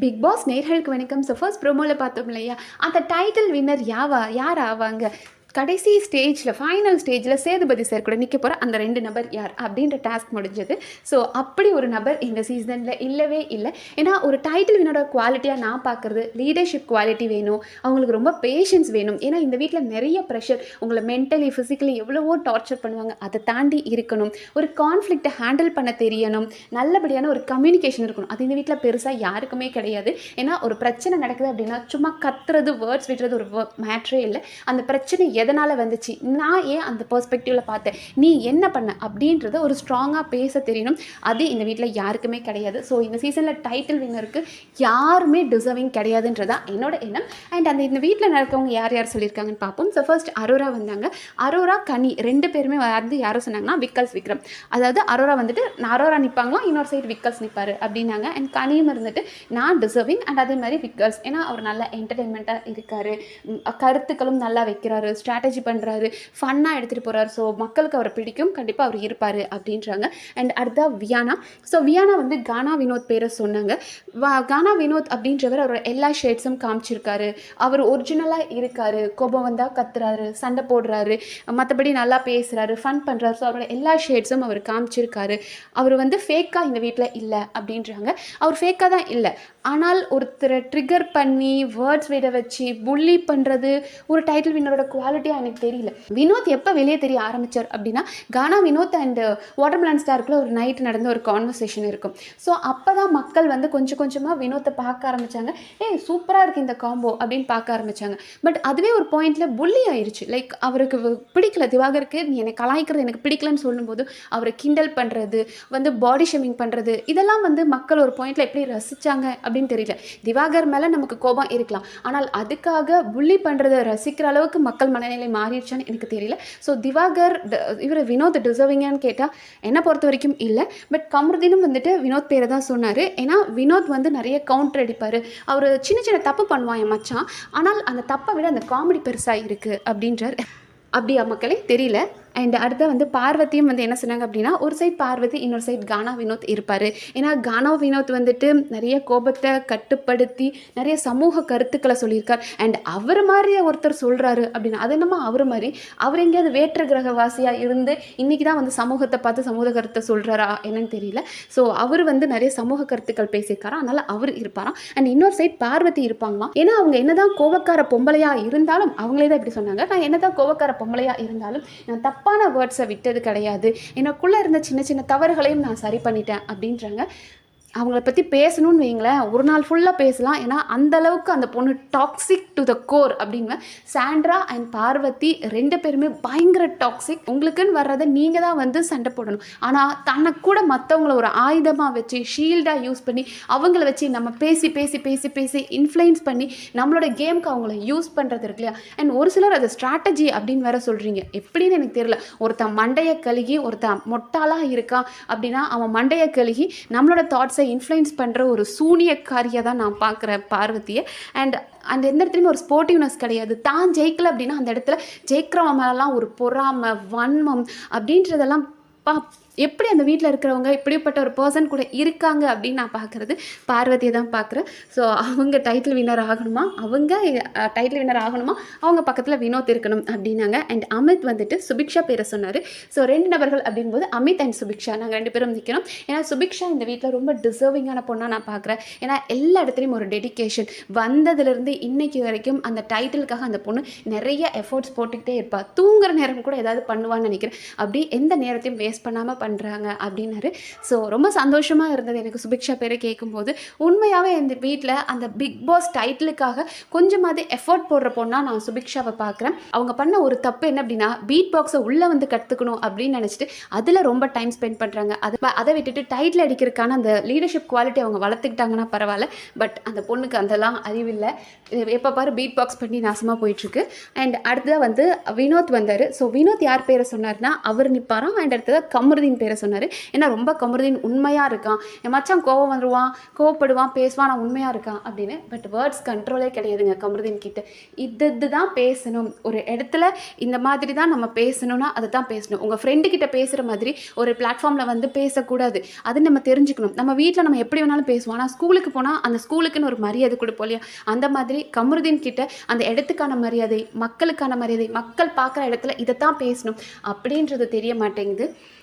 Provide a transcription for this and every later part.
Big pass நேயர்களுக்கு வணக்கம். So first ப்ரோமோவில் பார்த்தோம் இல்லையா, அந்த டைட்டில் வின்னர் யார் ஆவாங்க, கடைசி ஸ்டேஜில் ஃபைனல் ஸ்டேஜில் சேதுபதி சார் கூட நிற்க போகிற அந்த 2 நபர் யார் அப்படின்ற டாஸ்க் முடிஞ்சது. ஸோ அப்படி ஒரு நபர் இந்த சீசனில் இல்லவே இல்லை. ஏன்னா ஒரு டைட்டில் வினோட குவாலிட்டியாக நான் பார்க்குறது லீடர்ஷிப் குவாலிட்டி வேணும், அவங்களுக்கு ரொம்ப பேஷன்ஸ் வேணும். ஏன்னா இந்த வீட்டில் நிறைய ப்ரெஷர், உங்களை மென்டலி ஃபிசிக்கலி எவ்வளவோ டார்ச்சர் பண்ணுவாங்க. அதை தாண்டி இருக்கணும், ஒரு கான்ஃப்ளிக்ட்டை ஹேண்டில் பண்ண தெரியணும், நல்லபடியான ஒரு கம்யூனிகேஷன் இருக்கணும். அது இந்த வீட்டில் பெருசாக யாருக்குமே கிடையாது. ஏன்னா ஒரு பிரச்சனை நடக்குது அப்படின்னா சும்மா கத்துறது, வேர்ட்ஸ் விடுறது ஒரு மேட்ரே இல்லை. அந்த பிரச்சனை எதனால் வந்துச்சு, நான் ஏன் அந்த பெர்ஸ்பெக்டிவில் பார்த்தேன், நீ என்ன பண்ண அப்படின்றத ஒரு ஸ்ட்ராங்காக பேச தெரியணும். அது இந்த வீட்டில் யாருக்குமே கிடையாது. ஸோ இந்த சீசனில் டைட்டில் வின்னருக்கு யாருமே டிசர்விங் கிடையாதுன்றதான் என்னோட எண்ணம். அண்ட் இந்த வீட்டில் நடக்கவங்க யார் சொல்லியிருக்காங்கன்னு பார்ப்போம். ஸோ ஃபர்ஸ்ட் அரோரா வந்தாங்க. அரோரா கனி 2 பேருமே வந்து யாரும் சொன்னாங்கன்னா விக்கல்ஸ் விக்ரம். அதாவது அரோரா வந்துட்டு அரோரா நிற்பாங்களாம், இன்னொரு சைடு விக்கல்ஸ் நிற்பார் அப்படின்னாங்க. அண்ட் கனியும் இருந்துட்டு நான் டிசர்விங், அண்ட் அதே மாதிரி விக்கல்ஸ், ஏன்னா அவர் நல்லா என்டர்டெயின்மெண்ட்டாக இருக்கார், கருத்துக்களும் நல்லா வைக்கிறாரு, ஸ்ட்ராட்டஜி பண்ணுறாரு, ஃபன்னாக எடுத்துகிட்டு போகிறார். ஸோ மக்களுக்கு அவரை பிடிக்கும், கண்டிப்பாக அவர் இருப்பார் அப்படின்றாங்க. அண்ட் அடுத்தா வியானா. ஸோ வியானா வந்து கானா வினோத் பேரை சொன்னாங்க. கானா வினோத் அப்படின்றவர் அவரோட எல்லா ஷேட்ஸும் காமிச்சிருக்காரு. அவர் ஒரிஜினலாக இருக்கார், கோபம் வந்தால் கத்துறாரு, சண்டை போடுறாரு, மற்றபடி நல்லா பேசுகிறாரு, ஃபன் பண்ணுறாரு. ஸோ அவரோட எல்லா ஷேட்ஸும் அவர் காமிச்சிருக்காரு. அவர் வந்து ஃபேக்காக இந்த வீட்டில் இல்லை அப்படின்றாங்க. அவர் ஃபேக்காக தான் இல்லை, ஆனால் ஒருத்தரை ட்ரிகர் பண்ணி வேர்ட்ஸ் விட வச்சு புள்ளி பண்ணுறது ஒரு டைட்டில் வின்னரோட குவாலிட்டியாக எனக்கு தெரியல. வினோத் எப்போ வெளியே தெரிய ஆரம்பித்தார் அப்படின்னா, கானா வினோத் அண்ட் வாட்டர்மெலன் ஸ்டாருக்குள்ள ஒரு நைட் நடந்த ஒரு கான்வர்சேஷன் இருக்கும். ஸோ அப்போ தான் மக்கள் வந்து கொஞ்சம் கொஞ்சமாக வினோத்தை பார்க்க ஆரம்பித்தாங்க. சூப்பராக இருக்குது இந்த காம்போ அப்படின்னு பார்க்க ஆரம்பித்தாங்க. பட் அதுவே ஒரு பாயிண்டில் புள்ளி ஆயிடுச்சு. லைக் அவருக்கு பிடிக்கல, திவாகருக்கு நீ என்னை கலாய்க்கிறது எனக்கு பிடிக்கலன்னு சொல்லும்போது அவரை கிண்டல் பண்ணுறது, வந்து பாடி ஷேமிங் பண்ணுறது, இதெல்லாம் வந்து மக்கள் ஒரு பாயிண்டில் எப்படி ரசித்தாங்க அப்படின்னு தெரியல. திவாகர் மேலே நமக்கு கோபம் இருக்கலாம், ஆனால் அதுக்காக புள்ளி பண்ணுறதை ரசிக்கிற அளவுக்கு மக்கள் மனநிலை மாறிடுச்சான்னு எனக்கு தெரியல. ஸோ திவாகர் இவர் வினோத் டிசர்விங்கான்னு கேட்டால் என்னை பொறுத்த வரைக்கும் இல்லை. பட் கமருதீனும் வந்துட்டு வினோத் பேரை தான் சொன்னார். ஏன்னா வினோத் வந்து நிறைய கவுண்டர் அடிப்பார், அவர் சின்ன சின்ன தப்பு பண்ணுவான் என் மச்சான், ஆனால் அந்த தப்பை விட அந்த காமெடி பெருசாக இருக்குது அப்படின்றார். அப்படியா மக்களே தெரியல. அண்ட் அடுத்த வந்து பார்வதியும் வந்து என்ன சொன்னாங்க அப்படின்னா, ஒரு சைட் பார்வதி, இன்னொரு சைட் கானா வினோத் இருப்பார். ஏன்னா கானா வினோத் வந்துட்டு நிறைய கோபத்தை கட்டுப்படுத்தி நிறைய சமூக கருத்துக்களை சொல்லியிருக்கார். அண்ட் அவர் மாதிரி ஒருத்தர் சொல்கிறாரு அப்படின்னா அது என்னமோ அவர் மாதிரி, அவர் எங்கேயாவது வேற்று கிரகவாசியாக இருந்து இன்றைக்கி தான் வந்து சமூகத்தை பார்த்து சமூக கருத்தை சொல்கிறாரா என்னன்னு தெரியல. ஸோ அவர் வந்து நிறைய சமூக கருத்துக்கள் பேசியிருக்காரா, அதனால் அவர் இருப்பாராம். அண்ட் இன்னொரு சைட் பார்வதி இருப்பாங்களாம். ஏன்னா அவங்க என்னதான் கோபக்கார பொம்பளையாக இருந்தாலும், அவங்களே தான் இப்படி சொன்னாங்க, நான் என்னதான் கோபக்கார பொம்பளையாக இருந்தாலும் நான் தப்பான வேர்ட்ஸை விட்டது கிடையாது, எனக்குள்ளே இருந்த சின்ன சின்ன தவறுகளையும் நான் சரி பண்ணிட்டேன் அப்படின்றாங்க. அவங்கள பற்றி பேசணும்னு வைங்களேன், ஒரு நாள் ஃபுல்லாக பேசலாம். ஏன்னா அந்தளவுக்கு அந்த பொண்ணு டாக்ஸிக் டு த கோர் அப்படின்னு. சாண்ட்ரா அண்ட் பார்வதி 2 பேருமே பயங்கர டாக்ஸிக். உங்களுக்குன்னு வர்றதை நீங்கள் தான் வந்து சண்டை போடணும், ஆனால் தன்னை கூட மற்றவங்கள ஒரு ஆயுதமாக வச்சு ஷீல்டாக யூஸ் பண்ணி அவங்கள வச்சு நம்ம பேசி பேசி பேசி பேசி இன்ஃப்ளூயன்ஸ் பண்ணி நம்மளோட கேமுக்கு அவங்கள யூஸ் பண்ணுறது இருக்கு இல்லையா. அண்ட் ஒரு சிலர் அது ஸ்ட்ராட்டஜி அப்படின்னு வேற சொல்கிறீங்க, எப்படின்னு எனக்கு தெரியல. ஒருத்தன் மண்டையை கழுகி ஒருத்தன் மொட்டாலாக இருக்கான் அப்படின்னா அவன் மண்டையை கழுகி நம்மளோட தாட்ஸ் இன்ஃப்ளூயன்ஸ் பண்ணுற ஒரு சூனியக்காரியை தான் நான் பார்க்குறேன் பார்வதியை. அண்ட் அந்த எந்த இடத்துலையுமே ஒரு ஸ்போர்ட்டிவ்னஸ் கிடையாது. தான் ஜெயிக்கல அப்படின்னா அந்த இடத்துல ஜெயிக்கிறவங்க மேலெலாம் ஒரு பொறாமை, வன்மம் அப்படின்றதெல்லாம் எப்படி அந்த வீட்டில் இருக்கிறவங்க இப்படிப்பட்ட ஒரு பர்சன் கூட இருக்காங்க அப்படின்னு நான் பார்க்குறது பார்வதியை தான் பார்க்குறேன். ஸோ அவங்க டைட்டில் வின்னர் ஆகணுமா, அவங்க பக்கத்தில் வினோத் இருக்கணும் அப்படின்னாங்க. அண்ட் அமித் வந்துட்டு சுபிக்ஷா பேரை சொன்னார். ஸோ 2 நபர்கள் அப்படின்போது அமித் அண்ட் சுபிக்ஷா நாங்கள் 2 பேரும் நிற்கணும். ஏன்னா சுபிக்ஷா இந்த வீட்டில் ரொம்ப டிசர்விங்கான பொண்ணாக நான் பார்க்குறேன். ஏன்னா எல்லா இடத்துலையும் ஒரு டெடிக்கேஷன், வந்ததுலேருந்து இன்னைக்கு வரைக்கும் அந்த டைட்டிலுக்காக அந்த பொண்ணு நிறைய எஃபோர்ட்ஸ் போட்டுக்கிட்டே இருப்பாள். தூங்குற நேரம் கூட ஏதாவது பண்ணுவான்னு நினைக்கிறேன். அப்படி எந்த நேரத்தையும் வேஸ்ட் பண்ணாமல் பண்ணுறாங்க அப்படின்னாரு. ஸோ ரொம்ப சந்தோஷமாக இருந்தது எனக்கு சுபிக்ஷா பேரை கேட்கும்போது. உண்மையாகவே இந்த வீட்டில் அந்த பிக் பாஸ் டைட்டிலுக்காக கொஞ்சமாவது எஃபோர்ட் போடுற பொண்ணாக நான் சுபிக்ஷாவை பார்க்குறேன். அவங்க பண்ண ஒரு தப்பு என்ன அப்படின்னா, பீட் பாக்ஸை உள்ளே வந்து கற்றுக்கணும் அப்படின்னு நினச்சிட்டு அதில் ரொம்ப டைம் ஸ்பெண்ட் பண்ணுறாங்க. அதை விட்டுட்டு டைட்டில் அடிக்கிறதுக்கான அந்த லீடர்ஷிப் குவாலிட்டி அவங்க வளர்த்துக்கிட்டாங்கன்னா பரவாயில்ல. பட் அந்த பொண்ணுக்கு அதெல்லாம் அறிவில்லை, எப்போ பாரு பீட் பாக்ஸ் பண்ணி நாசமாக போயிட்டுருக்கு. அண்ட் அடுத்ததாக வந்து வினோத் வந்தார். ஸோ வினோத் யார் பேரை சொன்னார்னா அவர் நிற்பாராம். அண்ட் அடுத்ததாக கமருதீன் கமருதீன் பேரை சொன்னார். ஏன்னா ரொம்ப கமருதீன் உண்மையாக இருக்கான், என் மச்சான் கோவம் வந்துடுவான், கோவப்படுவான், பேசுவான், நான் உண்மையாக இருக்கான் அப்படின்னு. பட் வேர்ட்ஸ் கண்ட்ரோலே கிடையாதுங்க கமருதீன் கிட்ட. இதுதான் பேசணும், ஒரு இடத்துல இந்த மாதிரி தான் நம்ம பேசணும்னா அதை தான் பேசணும். உங்கள் ஃப்ரெண்டு கிட்ட பேசுகிற மாதிரி ஒரு பிளாட்ஃபார்மில் வந்து பேசக்கூடாது. அது நம்ம தெரிஞ்சுக்கணும். நம்ம வீட்டில் நம்ம எப்படி வேணாலும் பேசுவோம், ஆனால் ஸ்கூலுக்கு போனால் அந்த ஸ்கூலுக்குன்னு ஒரு மரியாதை கொடுப்போம் இல்லையா? அந்த மாதிரி கமருதீன் கிட்ட அந்த இடத்துக்கான மரியாதை, மக்களுக்கான மரியாதை, மக்கள் பார்க்குற இடத்துல இதைத்தான் பேசணும் அப்படின்றது தெரிய மாட்டேங்குது.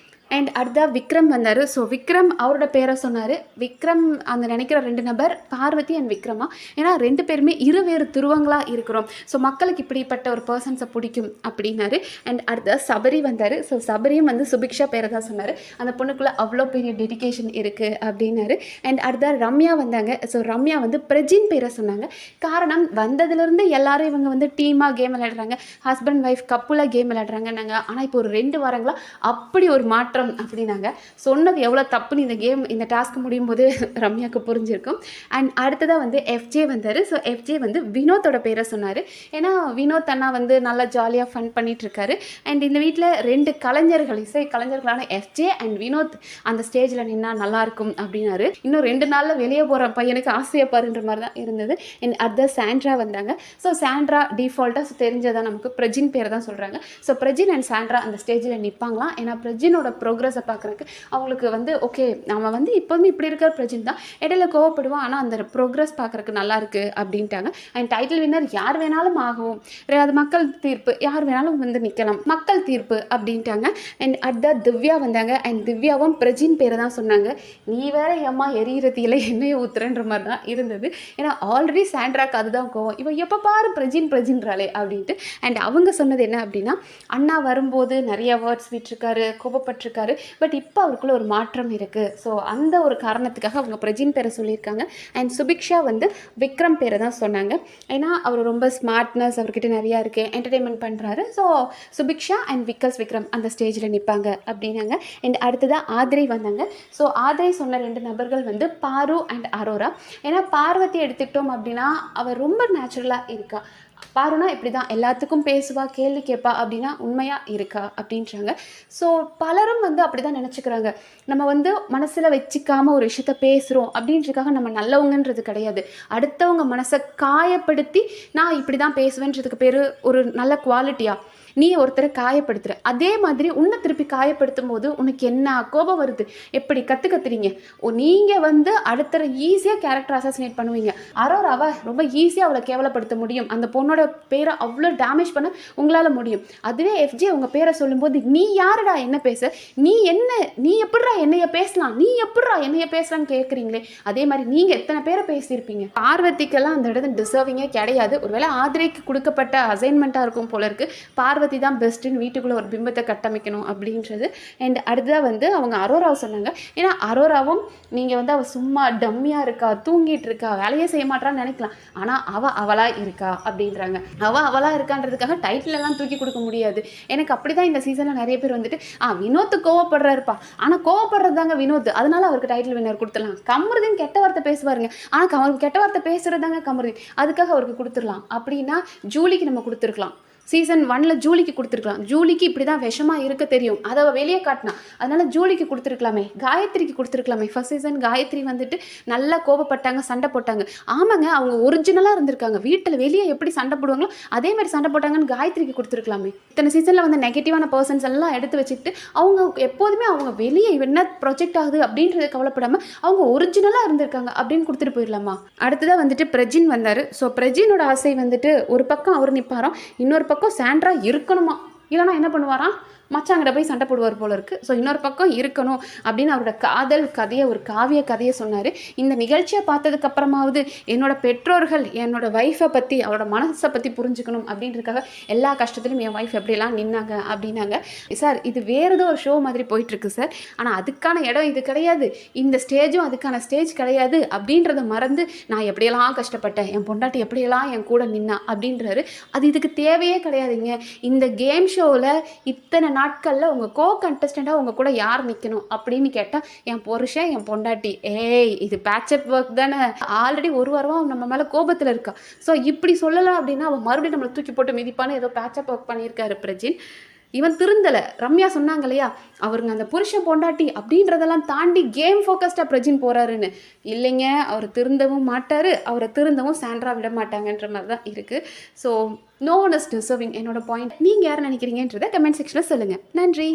அண்ட் அடுத்த விக்ரம் வந்தார். ஸோ விக்ரம் அவரோட பேரை சொன்னார். விக்ரம் அந்த நினைக்கிற 2 நபர் பார்வதி அண்ட் விக்ரமா. ஏன்னா 2 பேருமே இருவேறு துருவங்களாக இருக்கிறோம். ஸோ மக்களுக்கு இப்படிப்பட்ட ஒரு பர்சன்ஸை பிடிக்கும் அப்படின்னாரு. அண்ட் அடுத்த சபரி வந்தார். ஸோ சபரியும் வந்து சுபிக்ஷா பேரை தான் சொன்னார். அந்த பொண்ணுக்குள்ளே அவ்வளோ பெரிய டெடிக்கேஷன் இருக்குது அப்படின்னாரு. அண்ட் அடுத்த ரம்யா வந்தாங்க. ஸோ ரம்யா வந்து பிரஜின் பேரை சொன்னாங்க. காரணம் வந்ததுலேருந்து எல்லாரும் இவங்க வந்து டீமாக கேம் விளையாடுறாங்க, ஹஸ்பண்ட் ஒய்ஃப் கப்புலாக கேம் விளையாடுறாங்கன்னாங்க. ஆனால் இப்போ ஒரு 2 வாரங்களாக அப்படி ஒரு மாற்றம் அப்படின்னாங்க. சொன்னது எவ்வளோ தப்புன்னு இந்த டாஸ்க் முடியும் போது ரம்யாவுக்கு புரிஞ்சிருக்கும். அண்ட் அடுத்ததாக வந்து எஃப்ஜே வந்தார். ஸோ எஃப்ஜே வந்து வினோத்தோட பேரை சொன்னார். ஏன்னா வினோத் அண்ணா வந்து நல்லா ஜாலியாக ஃபன் பண்ணிகிட்ருக்காரு. அண்ட் இந்த வீட்டில் 2 கலைஞர்கள், இசை கலைஞர்களான எஃப்ஜே அண்ட் வினோத் அந்த ஸ்டேஜில் நின்னா நல்லாயிருக்கும் அப்படின்னாரு. இன்னும் 2 நாளில் வெளியே போகிற பையனுக்கு ஆசையப்பாருன்ற மாதிரி தான் இருந்தது. அண்ட் அடுத்த சாண்ட்ரா வந்தாங்க. ஸோ சாண்ட்ரா டிஃபால்ட்டாக தெரிஞ்சதான் நமக்கு பிரஜின் பேரை தான் சொல்கிறாங்க. ஸோ பிரஜின் அண்ட் சாண்ட்ரா அந்த ஸ்டேஜில் நிற்பாங்களாம். ஏன்னா பிரஜினோட ப்ரோக்ரஸை பார்க்குறதுக்கு அவங்களுக்கு வந்து ஓகே, நம்ம வந்து இப்போதுமே இப்படி இருக்கிற பிரஜின் தான், இடையில கோவப்படுவான், ஆனால் அந்த ப்ரோக்ரஸ் பார்க்குறக்கு நல்லாயிருக்கு அப்படின்ட்டாங்க. அண்ட் டைட்டில் வின்னர் யார் வேணாலும் ஆகும், அது மக்கள் தீர்ப்பு, யார் வேணாலும் வந்து நிற்கலாம், மக்கள் தீர்ப்பு அப்படின்ட்டாங்க. அண்ட் அடுத்த திவ்யா வந்தாங்க. அண்ட் திவ்யாவும் பிரஜின் பேரை தான் சொன்னாங்க. நீ வேற ஏம்மா எரியிறதியில் எண்ணெயை ஊத்துறன்ற மாதிரி தான் இருந்தது. ஏன்னா ஆல்ரெடி சாண்ட்ராக்கு அதுதான் கோவம், இவன் எப்போ பாரு பிரஜின்றாளே அப்படின்ட்டு. அண்ட் அவங்க சொன்னது என்ன அப்படின்னா, அண்ணா வரும்போது நிறைய வேர்ட்ஸ் விட்டுருக்காரு, கோபப்பட்டிருக்காரு, பட் இப்போ அவருக்குள்ள ஒரு மாற்றம் இருக்குது. ஸோ அந்த ஒரு காரணத்துக்காக அவங்க பிரஜின் பேரை சொல்லியிருக்காங்க. அண்ட் சுபிக்ஷா வந்து விக்ரம் பேரை தான் சொன்னாங்க. ஏன்னா அவர் ரொம்ப ஸ்மார்ட்னஸ் அவர்கிட்ட நிறையா இருக்குது, என்டர்டெயின்மெண்ட் பண்ணுறாரு. ஸோ சுபிக்ஷா அண்ட் விக்ரம் அந்த ஸ்டேஜில் நிற்பாங்க அப்படின்னாங்க. அண்ட் அடுத்ததாக ஆத்ரி வந்தாங்க. ஸோ ஆத்ரி சொன்ன 2 நபர்கள் வந்து பாரு அண்ட் அரோரா. ஏன்னா பார்வதி எடுத்துக்கிட்டோம் அப்படின்னா அவர் ரொம்ப நேச்சுரலாக இருக்கா. பாருனா இப்படி தான் எல்லாத்துக்கும் பேசுவா, கேள்வி கேட்பா அப்படின்னா உண்மையாக இருக்கா அப்படின்றாங்க. ஸோ பலரும் வந்து அப்படி தான் நினச்சிக்கிறாங்க. நம்ம வந்து மனசில் வச்சிக்காமல் ஒரு விஷயத்த பேசுகிறோம் அப்படின்றதுக்காக நம்ம நல்லவங்கன்றது கிடையாது. அடுத்தவங்க மனசை காயப்படுத்தி நான் இப்படி தான் பேசுவேன்றதுக்கு பேர் ஒரு நல்ல குவாலிட்டியா? நீ ஒருத்தரை காயப்படுத்துகிற, அதே மாதிரி உன்னை திருப்பி காயப்படுத்தும் போது உனக்கு என்ன கோபம் வருது, எப்படி கற்றுறீங்க? நீங்கள் வந்து அடுத்த ஈஸியாக கேரக்டர் அசாசினேட் பண்ணுவீங்க. அரோராவை ரொம்ப ஈஸியாக அவளை கேவலப்படுத்த முடியும், அந்த பொண்ணோட பேரை அவ்வளோ டேமேஜ் பண்ண உங்களால் முடியும். அதுவே எஃப்ஜே உங்கள் பேரை சொல்லும்போது நீ யாருடா என்ன பேச, நீ எப்படிடா என்னைய பேசலாம், நீ எப்படிடா என்னைய பேசலான்னு கேட்குறீங்களே. அதே மாதிரி நீங்கள் எத்தனை பேரை பேசியிருப்பீங்க. பார்வதிக்கெல்லாம் அந்த இடத்துல டிசர்விங்கே கிடையாது. ஒருவேளை ஆதிரைக்கு கொடுக்கப்பட்ட அசைன்மெண்ட்டாக இருக்கும் போல இருக்குது. பார்வதி தான் பெஸ்ட்டுன்னு வீட்டுக்குள்ளே ஒரு பிம்பத்தை கட்டமைக்கணும் அப்படின்றது. அண்ட் அடுத்ததாக வந்து அவங்க அரோராவை சொன்னாங்க. ஏன்னா அரோராவும் நீங்கள் வந்து அவள் சும்மா டம்மியாக இருக்கா, தூங்கிட்டு இருக்கா, வேலையே செய்ய மாட்டான்னு நினைக்கலாம், ஆனால் அவளாக இருக்கா அப்படின்றாங்க. அவளாக இருக்கான்றதுக்காக டைட்டிலெல்லாம் தூக்கி கொடுக்க முடியாது. எனக்கு அப்படி தான் இந்த சீசனில் நிறைய பேர் வந்துட்டு வினோத்து கோவப்படுறாருப்பா, ஆனால் கோவப்படுறது தாங்க வினோத், அதனால அவருக்கு டைட்டில் வின்னர் கொடுத்துடலாம். கமருதீன் கெட்ட வார்த்தை பேசுவாருங்க, ஆனால் கெட்ட வார்த்தை பேசுகிறது தாங்க கமருதீன், அதுக்காக அவருக்கு கொடுத்துடலாம். அப்படின்னா ஜூலிக்கு நம்ம கொடுத்துருக்கலாம். சீசன் 1 ஜூலிக்கு கொடுத்துருக்கலாம். ஜூலிக்கு இப்படி தான் விஷமாக இருக்க தெரியும், அதை வெளியே காட்டினா, அதனால் ஜூலிக்கு கொடுத்துருக்கலாமே, காயத்ரிக்கு கொடுத்துருக்கலாமே. ஃபர்ஸ்ட் சீசன் காயத்ரி வந்துட்டு நல்லா கோபப்பட்டாங்க, சண்டை போட்டாங்க. ஆமாங்க, அவங்க ஒரிஜினலாக இருந்திருக்காங்க, வீட்டில் வெளியே எப்படி சண்டை போடுவாங்களோ அதே மாதிரி சண்டை போட்டாங்கன்னு காயத்ரிக்கு கொடுத்துருக்கலாமே. இத்தனை சீசனில் வந்து நெகட்டிவான பர்சன்ஸ் எல்லாம் எடுத்து வச்சுக்கிட்டு அவங்க எப்போதுமே அவங்க வெளியே என்ன ப்ரொஜெக்ட் ஆகுது அப்படின்றத கவலைப்படாமல் அவங்க ஒரிஜினலாக இருந்திருக்காங்க அப்படின்னு கொடுத்துட்டு போயிடலாமா. அடுத்ததாக வந்துட்டு பிரஜின் வந்தார். ஸோ பிரஜினோட ஆசை வந்துட்டு ஒரு பக்கம் அவர் நிற்பாராம், இன்னொரு பக்கம் சாண்ட்ரா இருக்கணுமா, இல்லைனா என்ன பண்ணுவாராம், மச்சாங்கிட்ட போய் சண்டை போடுவார் போல இருக்குது. ஸோ இன்னொரு பக்கம் இருக்கணும் அப்படின்னு அவரோட காதல் கதையை, ஒரு காவிய கதையை சொன்னார். இந்த நிகழ்ச்சியை பார்த்ததுக்கப்புறமாவது என்னோட பெற்றோர்கள் என்னோட ஒய்ஃபை பற்றி, அவரோட மனசை பற்றி புரிஞ்சுக்கணும் அப்படின்றதுக்காக எல்லா கஷ்டத்துலையும் என் ஒய்ஃப் எப்படியெல்லாம் நின்னாங்க அப்படின்னாங்க. சார் இது வேறு ஏதோ ஒரு ஷோ மாதிரி போயிட்டுருக்கு சார், ஆனால் அதுக்கான இடம் இது கிடையாது, இந்த ஸ்டேஜும் அதுக்கான ஸ்டேஜ் கிடையாது அப்படின்றத மறந்து நான் எப்படியெல்லாம் கஷ்டப்பட்டேன், என் பொண்டாட்டி எப்படியெல்லாம் என் கூட நின்னா அப்படின்றாரு. அது இதுக்கு தேவையே கிடையாதுங்க. இந்த கேம் ஷோவில் இத்தனை நாட்களில் உங்கள் கண்டஸ்டண்ட்டாக உங்கள் கூட யார் நிற்கணும் அப்படின்னு கேட்டால் என் புருஷன், என் பொண்டாட்டி. இது பேட்சப் ஒர்க் தானே, ஆல்ரெடி ஒரு வாரமாக அவன் நம்ம மேலே கோபத்தில் இருக்கா. ஸோ இப்படி சொல்லலாம் அப்படின்னா அவன் மறுபடியும் நம்மளை தூக்கி போட்டு மிதிப்பான்னு ஏதோ பேட்சப் ஒர்க் பண்ணியிருக்காரு பிரஜின். இவன் திருந்தலை. ரம்யா சொன்னாங்க இல்லையா, அவருங்க அந்த புருஷன் பொண்டாட்டி அப்படின்றதெல்லாம் தாண்டி கேம் ஃபோக்கஸ்டாக பிரஜின் போகிறாருன்னு. இல்லைங்க, அவர் திருந்தவும் மாட்டார், அவரை திருந்தவும் சாண்ட்ரா விட மாட்டாங்கன்ற மாதிரி தான் இருக்குது. So no one is deserving என்னோட பாயிண்ட். நீங்கள் யார் நினைக்கிறீங்கன்றதை கமெண்ட் செக்ஷனில் சொல்லுங்கள். நன்றி.